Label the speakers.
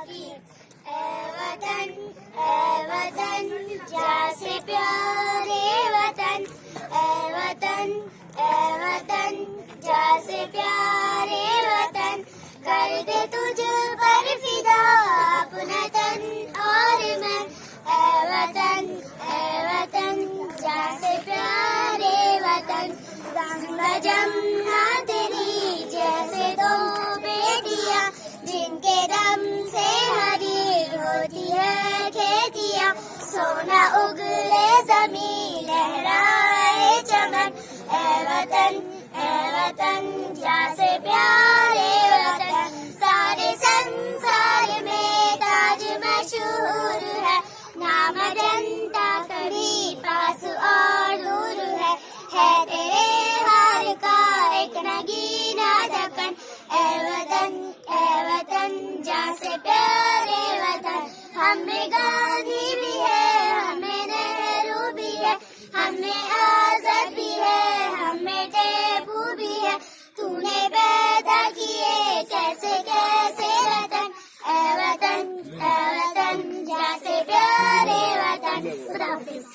Speaker 1: की। ए वतन जैसे प्यारे वतन, ए वतन जैसे प्यारे वतन, कर दे तुझ पर फिदा अपना तन और मन। ए वतन जैसे प्यारे वतन, गंगा जमुना तेरी जैसे दो बेटियां, जिनके दम से हरी होती है खेतियां। सोना उगले जमीन लहराए चमन, ए वतन जैसे प्यारे वतन, सारे संसार में ताज मशहूर है, नाम जनता कभी पास और दूर है तेरे हार का एक नगीना दकन। ए वतन जैसे प्यारे वतन, हमें गांधी भी है, हमें नेहरू भी है, हमें आजाद भी है, हमें टेपू भी है। तूने पैदा किए कैसे कैसे वतन, ए वतन जैसे प्यारे वतन। खुदा हाफिज।